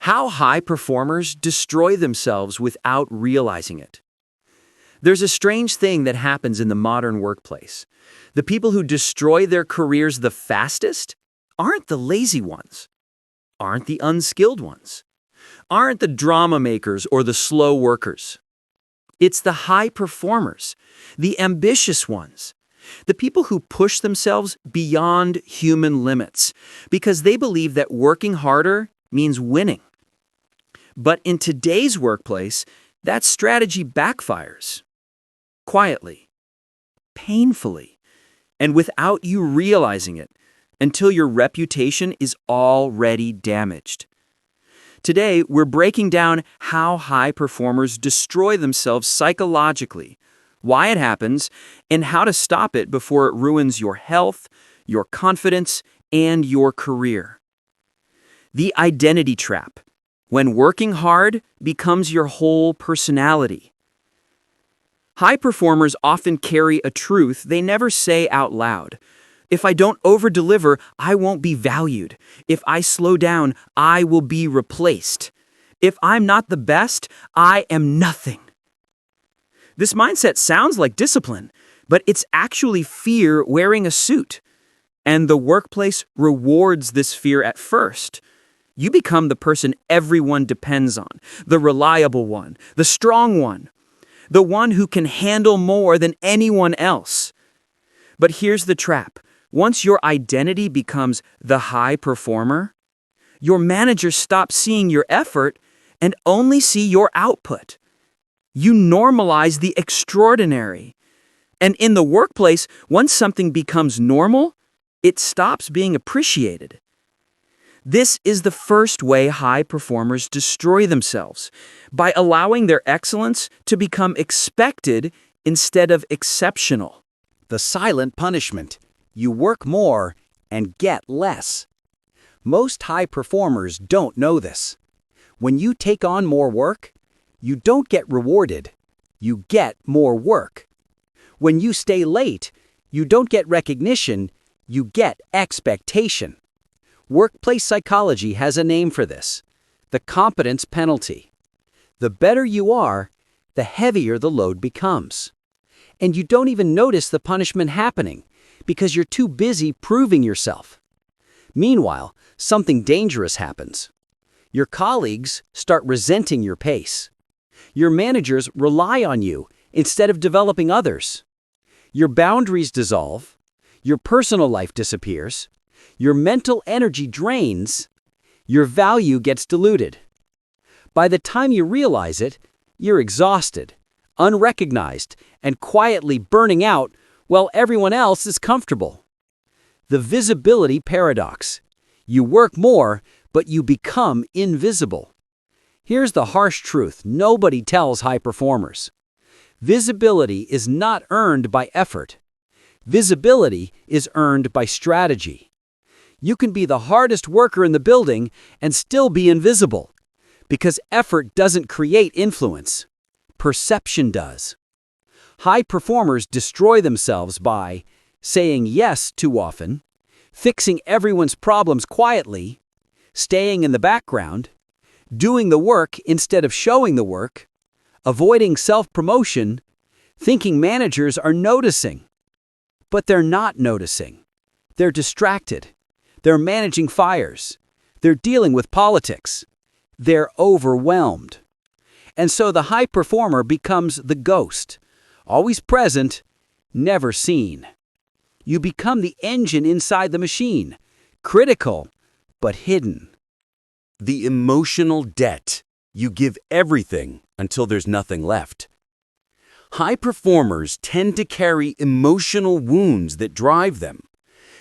How high performers destroy themselves without realizing it. There's a strange thing that happens in the modern workplace. The people who destroy their careers the fastest aren't the lazy ones, aren't the unskilled ones, aren't the drama makers or the slow workers. It's the high performers, the ambitious ones, the people who push themselves beyond human limits because they believe that working harder means winning. But in today's workplace, that strategy backfires. Quietly, painfully, and without you realizing it, until your reputation is already damaged. Today, we're breaking down how high performers destroy themselves psychologically, why it happens, and how to stop it before it ruins your health, your confidence, and your career. The identity trap, when working hard becomes your whole personality. High performers often carry a truth they never say out loud. If I don't over-deliver, I won't be valued. If I slow down, I will be replaced. If I'm not the best, I am nothing. This mindset sounds like discipline, but it's actually fear wearing a suit. And the workplace rewards this fear at first. You become the person everyone depends on, the reliable one, the strong one, the one who can handle more than anyone else. But here's the trap. Once your identity becomes the high performer, your managers stop seeing your effort and only see your output. You normalize the extraordinary. And in the workplace, once something becomes normal, it stops being appreciated. This is the first way high performers destroy themselves, by allowing their excellence to become expected instead of exceptional. The silent punishment. You work more and get less. Most high performers don't know this. When you take on more work, you don't get rewarded. You get more work. When you stay late, you don't get recognition. You get expectation. Workplace psychology has a name for this: the competence penalty. The better you are, the heavier the load becomes. And you don't even notice the punishment happening because you're too busy proving yourself. Meanwhile, something dangerous happens. Your colleagues start resenting your pace. Your managers rely on you instead of developing others. Your boundaries dissolve. Your personal life disappears. Your mental energy drains. Your value gets diluted. By the time you realize it, you're exhausted, unrecognized, and quietly burning out while everyone else is comfortable. The visibility paradox. You work more, but you become invisible. Here's the harsh truth nobody tells high performers. Visibility is not earned by effort. Visibility is earned by strategy. You can be the hardest worker in the building and still be invisible, because effort doesn't create influence. Perception does. High performers destroy themselves by saying yes too often, fixing everyone's problems quietly, staying in the background, doing the work instead of showing the work, avoiding self-promotion, thinking managers are noticing. But they're not noticing. They're distracted. They're managing fires. They're dealing with politics. They're overwhelmed. And so the high performer becomes the ghost, always present, never seen. You become the engine inside the machine, critical, but hidden. The emotional debt. You give everything until there's nothing left. High performers tend to carry emotional wounds that drive them.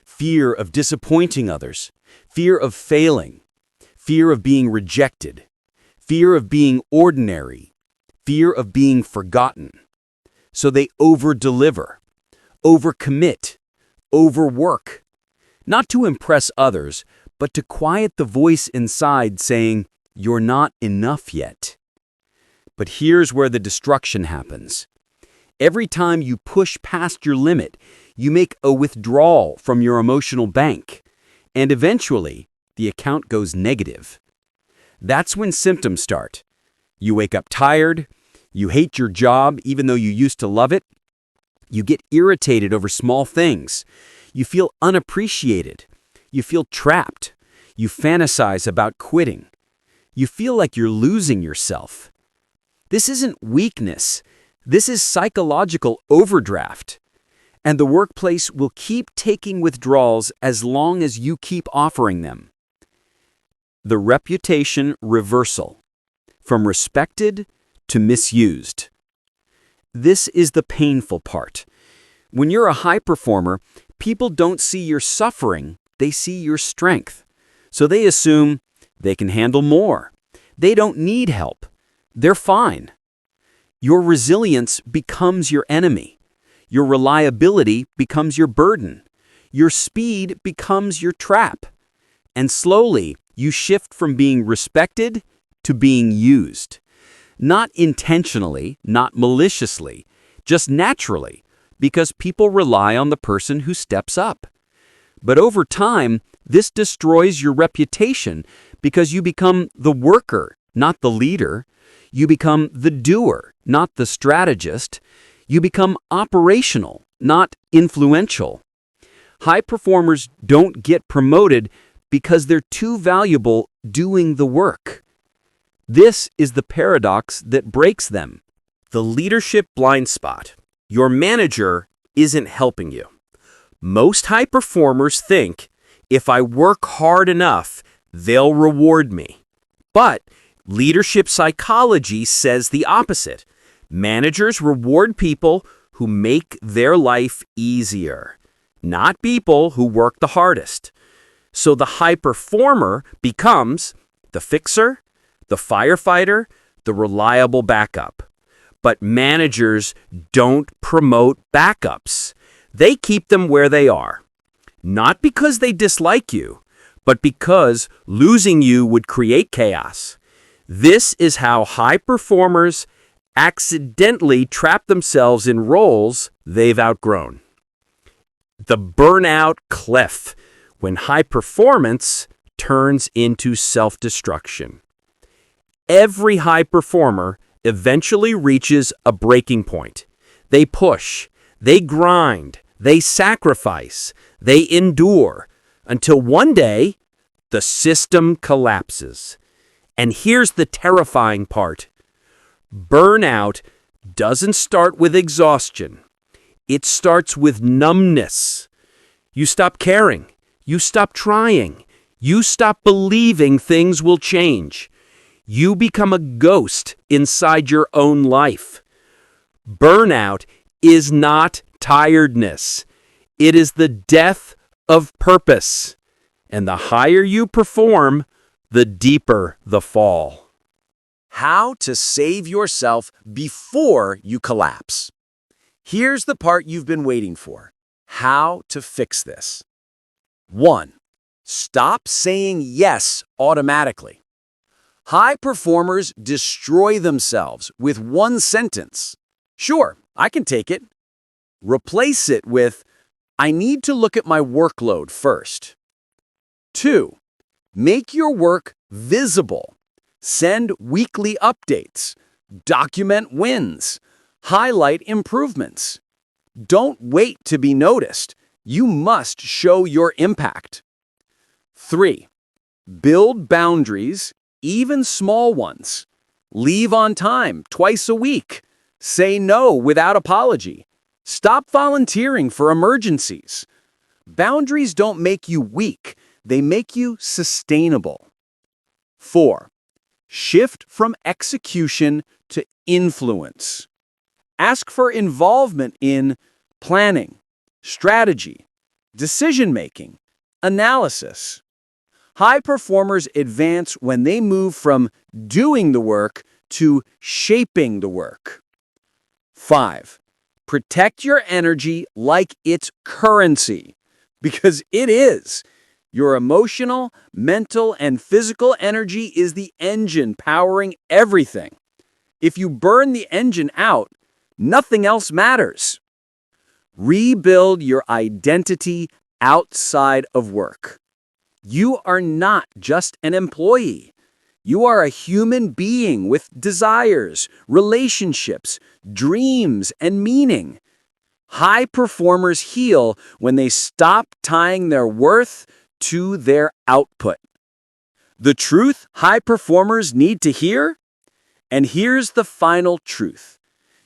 Fear of disappointing others, fear of failing, fear of being rejected, fear of being ordinary, fear of being forgotten. So they over-deliver, over-commit, overwork, not to impress others, but to quiet the voice inside saying, "You're not enough yet." But here's where the destruction happens. Every time you push past your limit, you make a withdrawal from your emotional bank, and eventually, the account goes negative. That's when symptoms start. You wake up tired. You hate your job even though you used to love it. You get irritated over small things. You feel unappreciated. You feel trapped. You fantasize about quitting. You feel like you're losing yourself. This isn't weakness. This is psychological overdraft. And the workplace will keep taking withdrawals as long as you keep offering them. The reputation reversal. From respected to misused. This is the painful part. When you're a high performer, people don't see your suffering, they see your strength. So they assume they can handle more. They don't need help. They're fine. Your resilience becomes your enemy. Your reliability becomes your burden. Your speed becomes your trap. And slowly, you shift from being respected to being used. Not intentionally, not maliciously, just naturally, because people rely on the person who steps up. But over time, this destroys your reputation because you become the worker, not the leader. You become the doer, not the strategist. You become operational, not influential. High performers don't get promoted because they're too valuable doing the work. This is the paradox that breaks them. The leadership blind spot. Your manager isn't helping you. Most high performers think, if I work hard enough, they'll reward me. But leadership psychology says the opposite. Managers reward people who make their life easier, not people who work the hardest. So the high performer becomes the fixer, the firefighter, the reliable backup. But managers don't promote backups. They keep them where they are. Not because they dislike you, but because losing you would create chaos. This is how high performers accidentally trap themselves in roles they've outgrown. The burnout cliff, when high performance turns into self-destruction. Every high performer eventually reaches a breaking point. They push, they grind, they sacrifice, they endure, until one day, the system collapses. And here's the terrifying part. Burnout doesn't start with exhaustion. It starts with numbness. You stop caring. You stop trying. You stop believing things will change. You become a ghost inside your own life. Burnout is not tiredness. It is the death of purpose. And the higher you perform, the deeper the fall. How to save yourself before you collapse. Here's the part you've been waiting for. How to fix this. 1. Stop saying yes automatically. High performers destroy themselves with one sentence. Sure, I can take it. Replace it with, I need to look at my workload first. 2. Make your work visible. Send weekly updates. Document wins. Highlight improvements. Don't wait to be noticed. You must show your impact. 3. Build boundaries, even small ones. Leave on time twice a week. Say no without apology. Stop volunteering for emergencies. Boundaries don't make you weak. They make you sustainable. 4. Shift from execution to influence. Ask for involvement in planning, strategy, decision-making, analysis. High performers advance when they move from doing the work to shaping the work. 5. Protect your energy like it's currency, because it is. Your emotional, mental, and physical energy is the engine powering everything. If you burn the engine out, nothing else matters. Rebuild your identity outside of work. You are not just an employee. You are a human being with desires, relationships, dreams, and meaning. High performers heal when they stop tying their worth to their output. The truth high performers need to hear? And here's the final truth.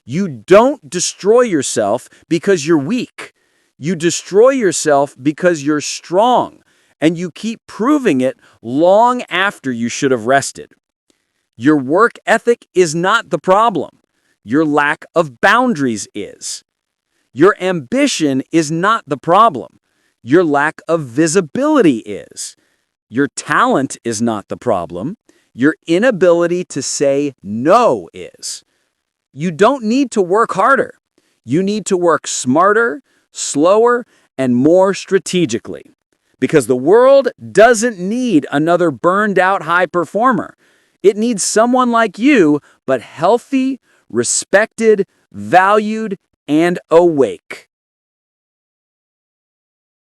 You don't destroy yourself because you're weak. You destroy yourself because you're strong, and you keep proving it long after you should have rested. Your work ethic is not the problem. Your lack of boundaries is. Your ambition is not the problem. Your lack of visibility is. Your talent is not the problem. Your inability to say no is. You don't need to work harder. You need to work smarter, slower, and more strategically. Because the world doesn't need another burned-out high performer. It needs someone like you, but healthy, respected, valued, and awake.